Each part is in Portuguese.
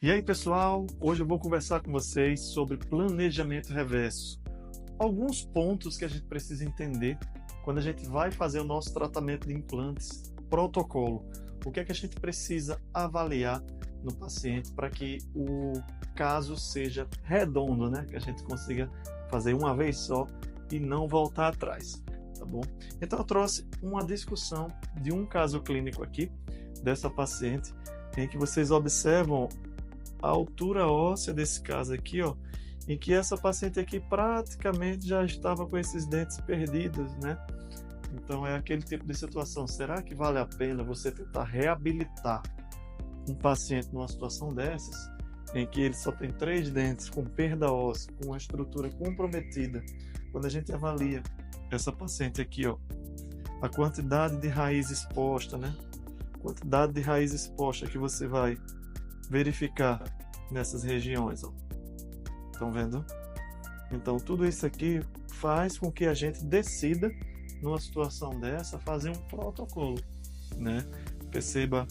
E aí, pessoal, hoje eu vou conversar com vocês sobre planejamento reverso. Alguns pontos que a gente precisa entender quando a gente vai fazer o nosso tratamento de implantes, protocolo. O que é que a gente precisa avaliar no paciente para que o caso seja redondo, né? Que a gente consiga fazer uma vez só e não voltar atrás, tá bom? Então eu trouxe uma discussão de um caso clínico aqui, dessa paciente, em que vocês observam a altura óssea desse caso aqui, ó, em que essa paciente aqui praticamente já estava com esses dentes perdidos, né? Então é aquele tipo de situação. Será que vale a pena você tentar reabilitar um paciente numa situação dessas, em que ele só tem 3 dentes, com perda óssea, com uma estrutura comprometida? Quando a gente avalia essa paciente aqui, ó, a quantidade de raiz exposta, né? Quantidade de raiz exposta que você vai verificar nessas regiões, ó. Estão vendo? Então tudo isso aqui faz com que a gente decida, numa situação dessa, fazer um protocolo, né? Perceba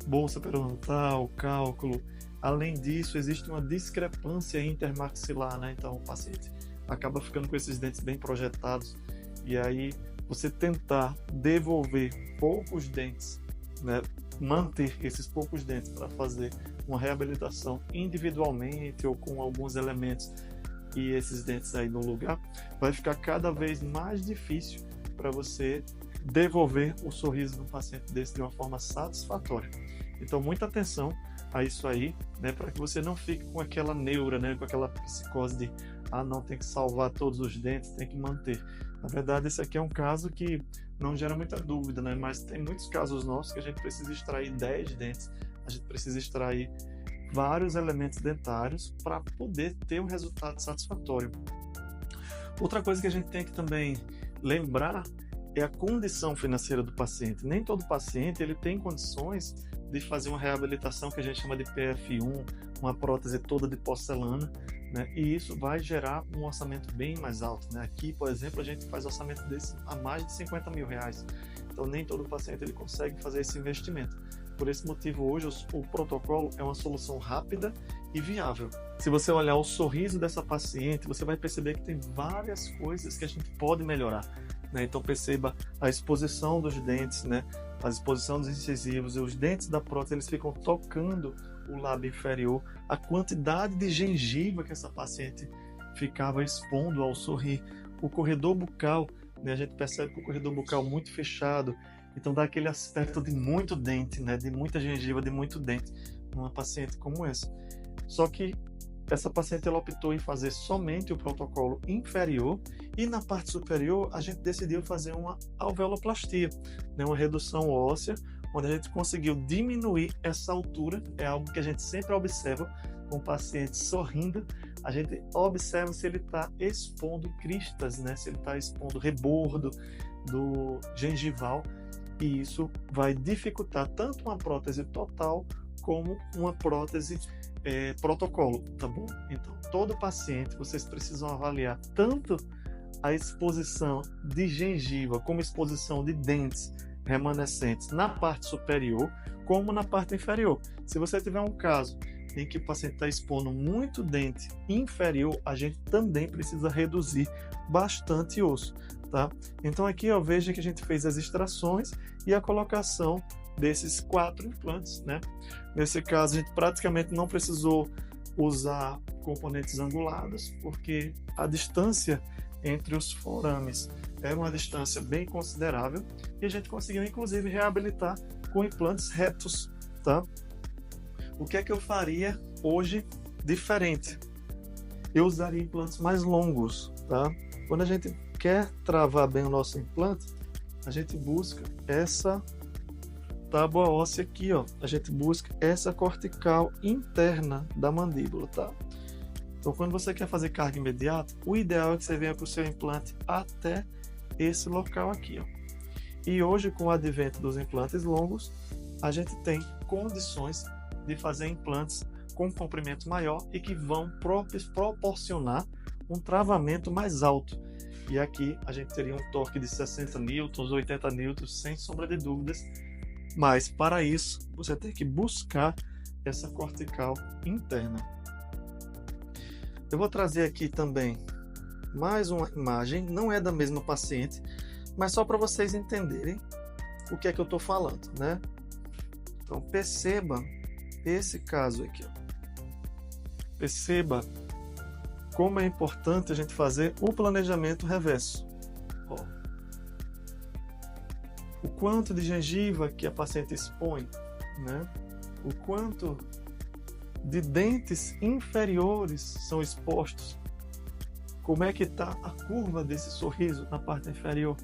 bolsa periodontal, cálculo. Além disso, existe uma discrepância intermaxilar, né? Então o paciente acaba ficando com esses dentes bem projetados, e aí você tentar devolver poucos dentes, né? Manter esses poucos dentes para fazer uma reabilitação individualmente ou com alguns elementos e esses dentes aí no lugar, vai ficar cada vez mais difícil para você devolver o sorriso do paciente desse de uma forma satisfatória. Então muita atenção a isso aí, né, para que você não fique com aquela neura, né, com aquela psicose de não, tem que salvar todos os dentes, tem que manter. Na verdade, esse aqui é um caso que não gera muita dúvida, né? Mas tem muitos casos nossos que a gente precisa extrair 10 dentes, a gente precisa extrair vários elementos dentários para poder ter um resultado satisfatório. Outra coisa que a gente tem que também lembrar é a condição financeira do paciente. Nem todo paciente ele tem condições de fazer uma reabilitação que a gente chama de PF1, uma prótese toda de porcelana, né? E isso vai gerar um orçamento bem mais alto, né? Aqui, por exemplo, a gente faz orçamento desse a mais de 50 mil reais. Então nem todo paciente ele consegue fazer esse investimento. Por esse motivo, hoje o protocolo é uma solução rápida e viável. Se você olhar o sorriso dessa paciente, você vai perceber que tem várias coisas que a gente pode melhorar, né? Então perceba a exposição dos dentes, né? A exposição dos incisivos e os dentes da prótese, eles ficam tocando o lábio inferior, a quantidade de gengiva que essa paciente ficava expondo ao sorrir, o corredor bucal, né? A gente percebe que o corredor bucal muito fechado, então dá aquele aspecto de muito dente, né? De muita gengiva, de muito dente, numa paciente como essa. Só que essa paciente ela optou em fazer somente o protocolo inferior, e na parte superior a gente decidiu fazer uma alveoloplastia, né? Uma redução óssea, onde a gente conseguiu diminuir essa altura. É algo que a gente sempre observa com o paciente sorrindo, a gente observa se ele está expondo cristas, né? Se ele está expondo rebordo do gengival, e isso vai dificultar tanto uma prótese total como uma prótese protocolo, tá bom? Então, todo paciente, vocês precisam avaliar tanto a exposição de gengiva como exposição de dentes remanescentes na parte superior como na parte inferior. Se você tiver um caso em que o paciente está expondo muito dente inferior, a gente também precisa reduzir bastante osso, tá? Então aqui eu vejo que a gente fez as extrações e a colocação desses 4 implantes, né? Nesse caso a gente praticamente não precisou usar componentes angulados, porque a distância entre os forames era uma distância bem considerável, e a gente conseguiu inclusive reabilitar com implantes retos, tá? O que é que eu faria hoje diferente? Eu usaria implantes mais longos, tá? Quando a gente quer travar bem o nosso implante, a gente busca essa tábua óssea aqui, ó. A gente busca essa cortical interna da mandíbula, tá? Então, quando você quer fazer carga imediata, o ideal é que você venha com o seu implante até esse local aqui, ó. E hoje, com o advento dos implantes longos, a gente tem condições de fazer implantes com comprimento maior e que vão proporcionar um travamento mais alto. E aqui a gente teria um torque de 60 newtons, 80 newtons, sem sombra de dúvidas. Mas para isso, você tem que buscar essa cortical interna. Eu vou trazer aqui também mais uma imagem, não é da mesma paciente, mas só para vocês entenderem o que é que eu estou falando, né? Então perceba esse caso aqui, ó. Perceba como é importante a gente fazer o planejamento reverso. Ó. O quanto de gengiva que a paciente expõe, né? O quanto de dentes inferiores são expostos. Como é que está a curva desse sorriso na parte inferior,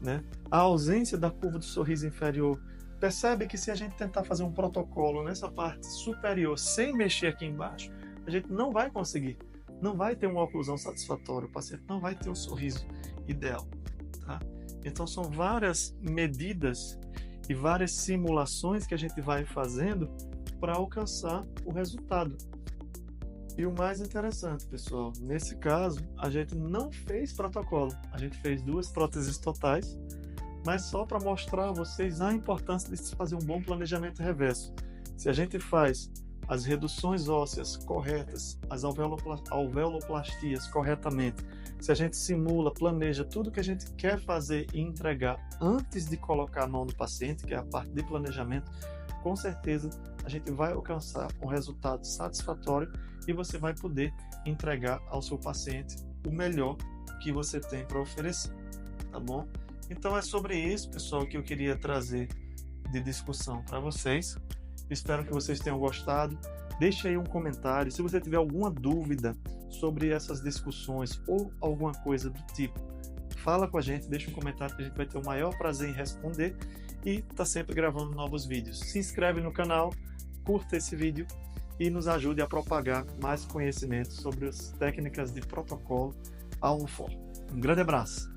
né? A ausência da curva do sorriso inferior. Percebe que se a gente tentar fazer um protocolo nessa parte superior sem mexer aqui embaixo, a gente não vai conseguir. Não vai ter uma oclusão satisfatória, o paciente não vai ter um sorriso ideal, tá? Então são várias medidas e várias simulações que a gente vai fazendo para alcançar o resultado. E o mais interessante, pessoal, nesse caso, a gente não fez protocolo, a gente fez 2 próteses totais, mas só para mostrar a vocês a importância de se fazer um bom planejamento reverso. Se a gente faz as reduções ósseas corretas, as alveoloplastias corretamente, se a gente simula, planeja tudo que a gente quer fazer e entregar antes de colocar a mão no paciente, que é a parte de planejamento, com certeza a gente vai alcançar um resultado satisfatório e você vai poder entregar ao seu paciente o melhor que você tem para oferecer, tá bom? Então é sobre isso, pessoal, que eu queria trazer de discussão para vocês. Espero que vocês tenham gostado. Deixe aí um comentário. Se você tiver alguma dúvida sobre essas discussões ou alguma coisa do tipo, fala com a gente, deixa um comentário que a gente vai ter o maior prazer em responder e tá sempre gravando novos vídeos. Se inscreve no canal, curta esse vídeo e nos ajude a propagar mais conhecimento sobre as técnicas de protocolo A1 For. Um grande abraço!